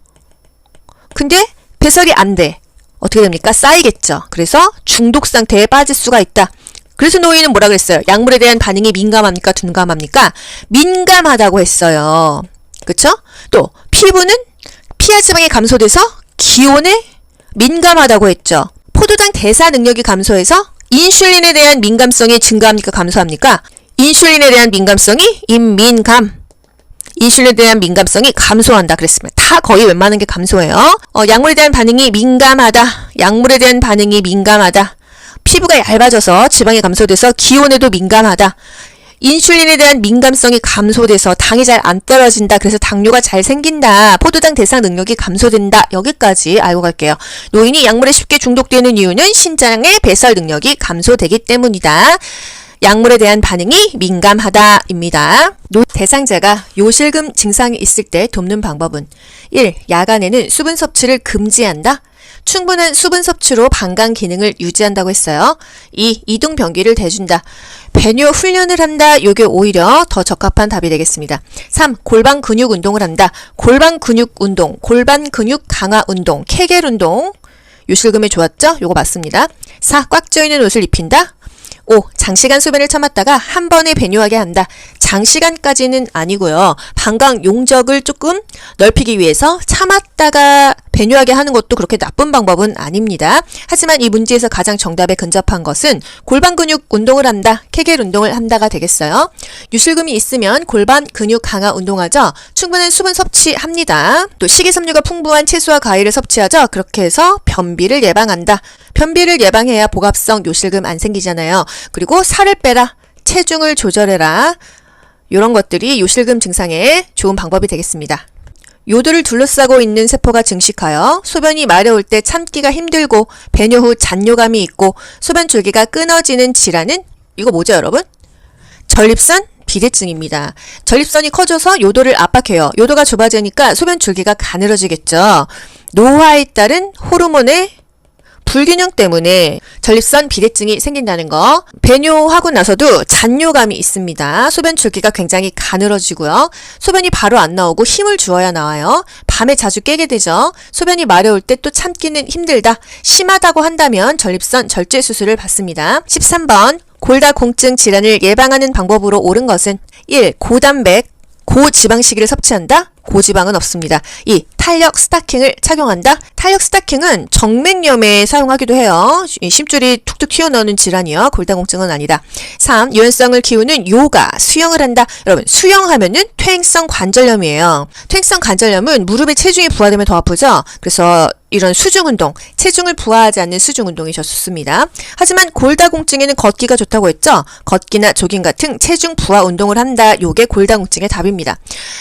근데 배설이 안 돼. 어떻게 됩니까? 쌓이겠죠. 그래서 중독 상태에 빠질 수가 있다. 그래서 노인은 뭐라 그랬어요? 약물에 대한 반응이 민감합니까? 둔감합니까? 민감하다고 했어요. 그쵸? 또 피부는 피하 지방이 감소돼서 기온에 민감하다고 했죠. 포도당 대사 능력이 감소해서 인슐린에 대한 민감성이 증가합니까? 감소합니까? 인슐린에 대한 민감성이 인민감. 인슐린에 대한 민감성이 감소한다 그랬습니다. 다 거의 웬만한 게 감소해요. 약물에 대한 반응이 민감하다. 약물에 대한 반응이 민감하다. 피부가 얇아져서 지방이 감소돼서 기온에도 민감하다. 인슐린에 대한 민감성이 감소돼서 당이 잘 안 떨어진다. 그래서 당뇨가 잘 생긴다. 포도당 대사 능력이 감소된다. 여기까지 알고 갈게요. 노인이 약물에 쉽게 중독되는 이유는 신장의 배설 능력이 감소되기 때문이다. 약물에 대한 반응이 민감하다입니다. 대상자가 요실금 증상이 있을 때 돕는 방법은 1. 야간에는 수분 섭취를 금지한다. 충분한 수분 섭취로 방광 기능을 유지한다고 했어요. 2. 이동 변기를 대준다. 배뇨 훈련을 한다. 요게 오히려 더 적합한 답이 되겠습니다. 3. 골반 근육 운동을 한다. 골반 근육 운동, 골반 근육 강화 운동, 케겔 운동. 요실금에 좋았죠? 요거 맞습니다. 4. 꽉 조이는 옷을 입힌다. 5. 장시간 소변을 참았다가 한 번에 배뇨하게 한다. 장시간까지는 아니고요. 방광 용적을 조금 넓히기 위해서 참았다가 배뇨하게 하는 것도 그렇게 나쁜 방법은 아닙니다. 하지만 이 문제에서 가장 정답에 근접한 것은 골반 근육 운동을 한다. 케겔 운동을 한다가 되겠어요. 요실금이 있으면 골반 근육 강화 운동하죠. 충분한 수분 섭취합니다. 또 식이섬유가 풍부한 채소와 과일을 섭취하죠. 그렇게 해서 변비를 예방한다. 변비를 예방해야 복압성 요실금 안 생기잖아요. 그리고 살을 빼라. 체중을 조절해라. 이런 것들이 요실금 증상에 좋은 방법이 되겠습니다. 요도를 둘러싸고 있는 세포가 증식하여 소변이 마려울 때 참기가 힘들고 배뇨 후 잔뇨감이 있고 소변 줄기가 끊어지는 질환은 이거 뭐죠 여러분? 전립선 비대증입니다. 전립선이 커져서 요도를 압박해요. 요도가 좁아지니까 소변 줄기가 가늘어지겠죠. 노화에 따른 호르몬의 불균형 때문에 전립선 비대증이 생긴다는 거. 배뇨하고 나서도 잔뇨감이 있습니다. 소변 줄기가 굉장히 가늘어지고요. 소변이 바로 안 나오고 힘을 주어야 나와요. 밤에 자주 깨게 되죠. 소변이 마려울 때 또 참기는 힘들다. 심하다고 한다면 전립선 절제 수술을 받습니다. 13번 골다공증 질환을 예방하는 방법으로 옳은 것은 1. 고단백, 고지방식을 섭취한다. 고지방은 없습니다. 2. 탄력 스타킹을 착용한다. 탄력 스타킹은 정맥염에 사용하기도 해요. 심줄이 툭툭 튀어나오는 질환이요. 골다공증은 아니다. 3. 유연성을 키우는 요가, 수영을 한다. 여러분 수영하면은 퇴행성 관절염이에요. 퇴행성 관절염은 무릎에 체중이 부하되면 더 아프죠. 그래서 이런 수중운동, 체중을 부하하지 않는 수중운동이 좋습니다. 하지만 골다공증에는 걷기가 좋다고 했죠. 걷기나 조깅 같은 체중 부하 운동을 한다. 요게 골다공증의 답입니다.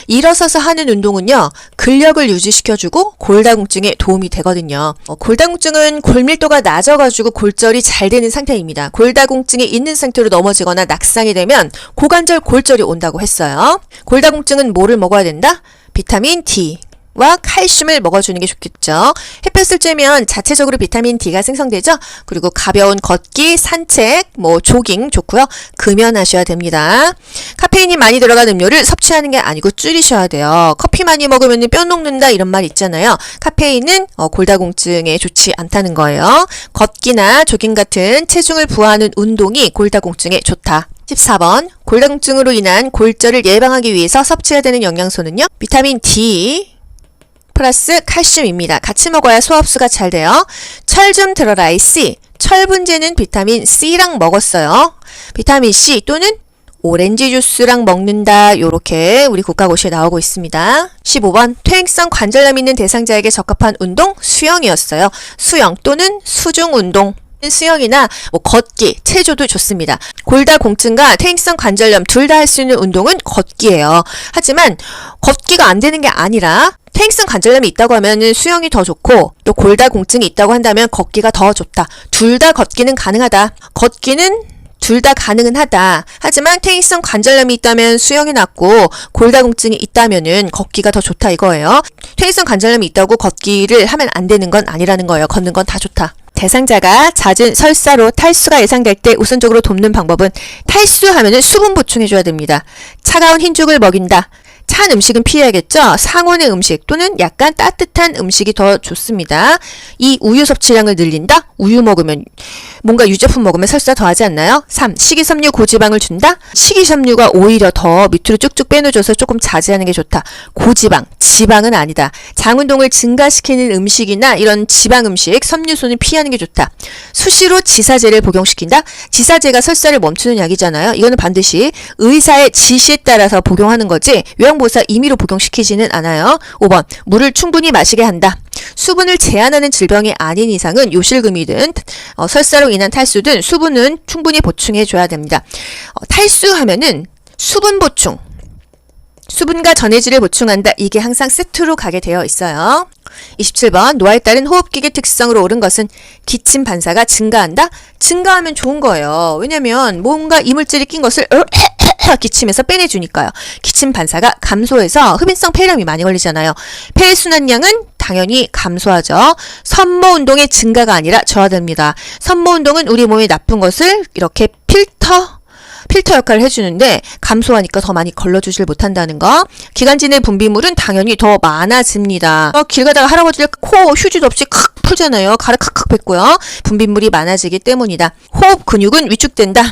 일어서서 하는 운동은요. 근력을 유지시켜주고 골다공증에 도움이 되거든요. 골다공증은 골밀도가 낮아가지고 골절이 잘 되는 상태입니다. 골다공증이 있는 상태로 넘어지거나 낙상이 되면 고관절 골절이 온다고 했어요. 골다공증은 뭐를 먹어야 된다? 비타민 D. 와 칼슘을 먹어주는 게 좋겠죠. 햇볕을 쬐면 자체적으로 비타민 D가 생성되죠. 그리고 가벼운 걷기, 산책, 조깅 좋고요. 금연하셔야 됩니다. 카페인이 많이 들어간 음료를 섭취하는 게 아니고 줄이셔야 돼요. 커피 많이 먹으면 뼈 녹는다 이런 말 있잖아요. 카페인은 골다공증에 좋지 않다는 거예요. 걷기나 조깅 같은 체중을 부하하는 운동이 골다공증에 좋다. 14번 골다공증으로 인한 골절을 예방하기 위해서 섭취해야 되는 영양소는요. 비타민 D 플러스 칼슘입니다. 같이 먹어야 소화흡수가 잘 돼요. 철 좀 들어라 C. 철분제는 비타민 C랑 먹었어요. 비타민 C 또는 오렌지 주스랑 먹는다. 요렇게 우리 국가고시에 나오고 있습니다. 15번 퇴행성 관절염 있는 대상자에게 적합한 운동 수영이었어요. 수영 또는 수중 운동. 수영이나 걷기, 체조도 좋습니다. 골다공증과 퇴행성 관절염 둘 다 할 수 있는 운동은 걷기예요. 하지만 걷기가 안 되는 게 아니라 퇴행성 관절염이 있다고 하면 수영이 더 좋고 또 골다공증이 있다고 한다면 걷기가 더 좋다. 둘 다 걷기는 가능하다. 걷기는 둘 다 가능은 하다. 하지만 퇴행성 관절염이 있다면 수영이 낫고 골다공증이 있다면은 걷기가 더 좋다 이거예요. 퇴행성 관절염이 있다고 걷기를 하면 안 되는 건 아니라는 거예요. 걷는 건 다 좋다. 대상자가 잦은 설사로 탈수가 예상될 때 우선적으로 돕는 방법은 탈수하면은 수분 보충해줘야 됩니다. 차가운 흰죽을 먹인다. 찬 음식은 피해야겠죠. 상온의 음식 또는 약간 따뜻한 음식이 더 좋습니다. 이 우유 섭취량을 늘린다. 우유 먹으면 뭔가 유제품 먹으면 설사 더 하지 않나요? 3. 식이섬유 고지방을 준다. 식이섬유가 오히려 더 밑으로 쭉쭉 빼놓줘서 조금 자제하는 게 좋다. 고지방, 지방은 아니다. 장운동을 증가시키는 음식이나 이런 지방 음식, 섬유소는 피하는 게 좋다. 수시로 지사제를 복용시킨다. 지사제가 설사를 멈추는 약이잖아요. 이거는 반드시 의사의 지시에 따라서 복용하는 거지 요양보호사 임의로 복용시키지는 않아요. 5번 물을 충분히 마시게 한다. 수분을 제한하는 질병이 아닌 이상은 요실금이든 설사로 인한 탈수든 수분은 충분히 보충해줘야 됩니다. 탈수하면은 수분 보충, 수분과 전해질을 보충한다. 이게 항상 세트로 가게 되어 있어요. 27번 노화에 따른 호흡기계 특성으로 옳은 것은 기침 반사가 증가한다. 증가하면 좋은 거예요. 왜냐면 뭔가 이물질이 낀 것을 기침에서 빼내주니까요. 기침 반사가 감소해서 흡인성 폐렴이 많이 걸리잖아요. 폐순환량은 당연히 감소하죠. 섬모 운동의 증가가 아니라 저하됩니다. 섬모 운동은 우리 몸에 나쁜 것을 이렇게 필터 역할을 해주는데 감소하니까 더 많이 걸러주질 못한다는 거. 기관지 내 분비물은 당연히 더 많아집니다. 길 가다가 할아버지들 코 휴지도 없이 칵 풀잖아요. 가래 칵칵 뱉고요. 분비물이 많아지기 때문이다. 호흡 근육은 위축된다.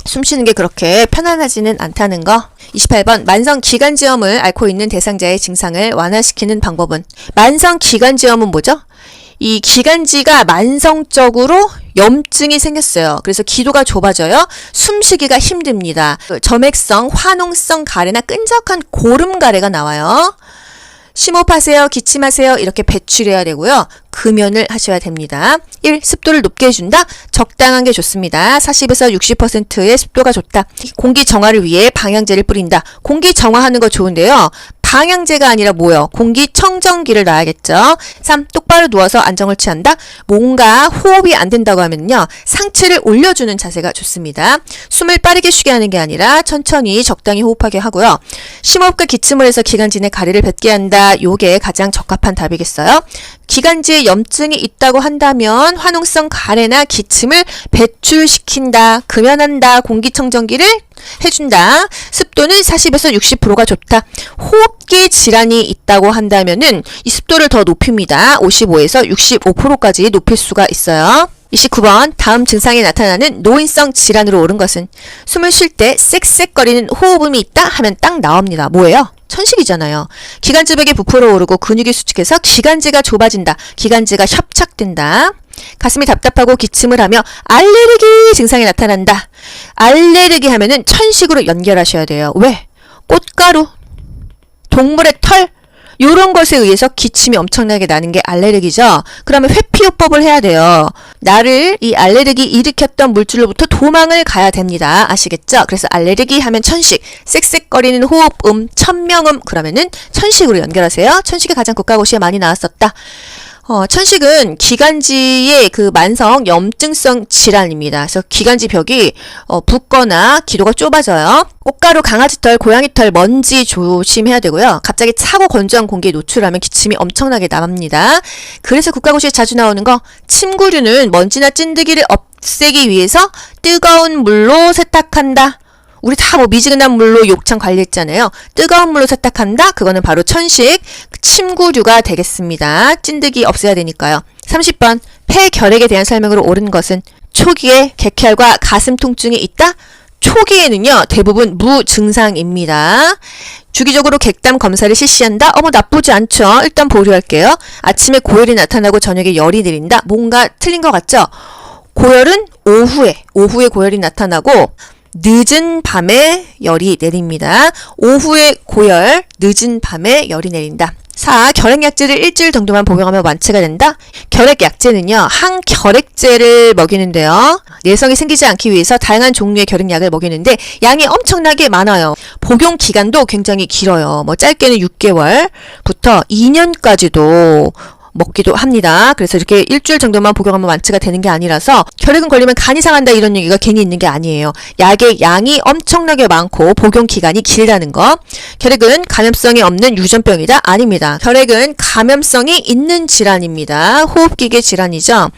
숨쉬는 게 그렇게 편안하지는 않다는 거. 28번 만성 기관지염을 앓고 있는 대상자의 증상을 완화시키는 방법은? 만성 기관지염은 뭐죠? 이 기관지가 만성적으로 염증이 생겼어요. 그래서 기도가 좁아져요. 숨쉬기가 힘듭니다. 점액성, 화농성 가래나 끈적한 고름 가래가 나와요. 심호흡하세요. 기침하세요. 이렇게 배출해야 되고요. 금연을 하셔야 됩니다. 1. 습도를 높게 해준다. 적당한 게 좋습니다. 40에서 60%의 습도가 좋다. 공기 정화를 위해 방향제를 뿌린다. 공기 정화하는 거 좋은데요. 방향제가 아니라 뭐요? 공기청정기를 놔야겠죠. 3. 똑바로 누워서 안정을 취한다. 뭔가 호흡이 안 된다고 하면요. 상체를 올려주는 자세가 좋습니다. 숨을 빠르게 쉬게 하는 게 아니라 천천히 적당히 호흡하게 하고요. 심호흡과 기침을 해서 기관지 내 가래를 뱉게 한다. 요게 가장 적합한 답이겠어요. 기관지에 염증이 있다고 한다면 화농성 가래나 기침을 배출시킨다. 금연한다. 공기청정기를 해준다. 습도는 40에서 60%가 좋다. 호흡기 질환이 있다고 한다면은 이 습도를 더 높입니다. 55에서 65%까지 높일 수가 있어요. 29번 다음 증상이 나타나는 노인성 질환으로 옳은 것은? 숨을 쉴 때 쌕쌕거리는 호흡음이 있다 하면 딱 나옵니다. 뭐예요? 천식이잖아요. 기관지벽이 부풀어 오르고 근육이 수축해서 기관지가 좁아진다. 기관지가 협착된다. 가슴이 답답하고 기침을 하며 알레르기 증상이 나타난다. 알레르기 하면은 천식으로 연결하셔야 돼요. 왜? 꽃가루, 동물의 털, 요런 것에 의해서 기침이 엄청나게 나는 게 알레르기죠. 그러면 회피요법을 해야 돼요. 나를 이 알레르기 일으켰던 물질로부터 도망을 가야 됩니다. 아시겠죠? 그래서 알레르기 하면 천식, 쌕쌕거리는 호흡음, 천명음 그러면은 천식으로 연결하세요. 천식이 가장 국가고시에 많이 나왔었다. 천식은 기관지의 그 만성 염증성 질환입니다. 그래서 기관지 벽이 붓거나 기도가 좁아져요. 꽃가루, 강아지털, 고양이털, 먼지 조심해야 되고요. 갑자기 차고 건조한 공기에 노출하면 기침이 엄청나게 남습니다. 그래서 국가고시에 자주 나오는 거 침구류는 먼지나 찐득이를 없애기 위해서 뜨거운 물로 세탁한다. 우리 다 뭐 미지근한 물로 욕창 관리했잖아요. 뜨거운 물로 세탁한다? 그거는 바로 천식, 침구류가 되겠습니다. 찐득이 없애야 되니까요. 30번 폐결핵에 대한 설명으로 옳은 것은? 초기에 객혈과 가슴 통증이 있다? 초기에는요 대부분 무증상입니다. 주기적으로 객담 검사를 실시한다? 나쁘지 않죠. 일단 보류할게요. 아침에 고열이 나타나고 저녁에 열이 내린다? 뭔가 틀린 것 같죠? 고열은 오후에 고열이 나타나고 늦은 밤에 열이 내립니다. 오후에 고열, 늦은 밤에 열이 내린다. 4. 결핵약제를 일주일 정도만 복용하면 완치가 된다. 결핵약제는요, 항결핵제를 먹이는데요. 내성이 생기지 않기 위해서 다양한 종류의 결핵약을 먹이는데 양이 엄청나게 많아요. 복용 기간도 굉장히 길어요. 뭐 짧게는 6개월부터 2년까지도 먹기도 합니다. 그래서 이렇게 일주일 정도만 복용하면 완치가 되는 게 아니라서 결핵은 걸리면 간이 상한다 이런 얘기가 괜히 있는 게 아니에요. 약의 양이 엄청나게 많고 복용 기간이 길다는 거. 결핵은 감염성이 없는 유전병이다? 아닙니다. 결핵은 감염성이 있는 질환입니다. 호흡기계 질환이죠.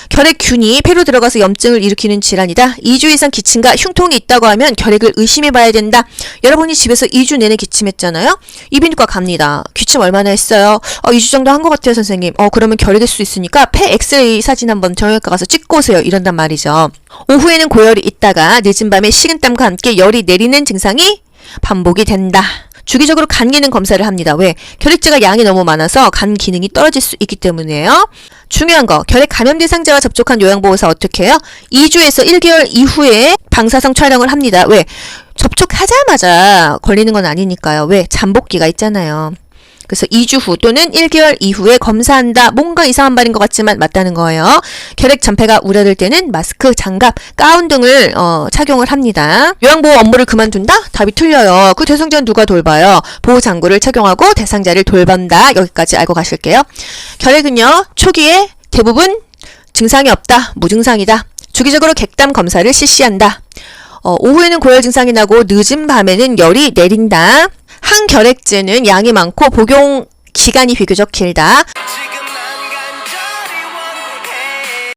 결핵균이 폐로 들어가서 염증을 일으키는 질환이다. 2주 이상 기침과 흉통이 있다고 하면 결핵을 의심해 봐야 된다. 여러분이 집에서 2주 내내 기침했잖아요. 이비인후과 갑니다. 기침 얼마나 했어요? 2주 정도 한 것 같아요, 선생님. 그러면 결핵일 수 있으니까 폐 엑스레이 사진 한번 정형외과 가서 찍고 오세요. 이런단 말이죠. 오후에는 고열이 있다가 늦은 밤에 식은땀과 함께 열이 내리는 증상이 반복이 된다. 주기적으로 간 기능 검사를 합니다. 왜? 결핵제가 양이 너무 많아서 간 기능이 떨어질 수 있기 때문이에요. 중요한 거, 결핵 감염 대상자와 접촉한 요양보호사 어떻게 해요? 2주에서 1개월 이후에 방사성 촬영을 합니다. 왜? 접촉하자마자 걸리는 건 아니니까요. 왜? 잠복기가 있잖아요. 그래서 2주 후 또는 1개월 이후에 검사한다. 뭔가 이상한 말인 것 같지만 맞다는 거예요. 결핵 전파가 우려될 때는 마스크, 장갑, 가운 등을 착용을 합니다. 요양보호 업무를 그만둔다? 답이 틀려요. 그 대상자는 누가 돌봐요? 보호장구를 착용하고 대상자를 돌본다. 여기까지 알고 가실게요. 결핵은요, 초기에 대부분 증상이 없다. 무증상이다. 주기적으로 객담 검사를 실시한다. 오후에는 고열 증상이 나고 늦은 밤에는 열이 내린다. 항결핵제는 양이 많고 복용 기간이 비교적 길다.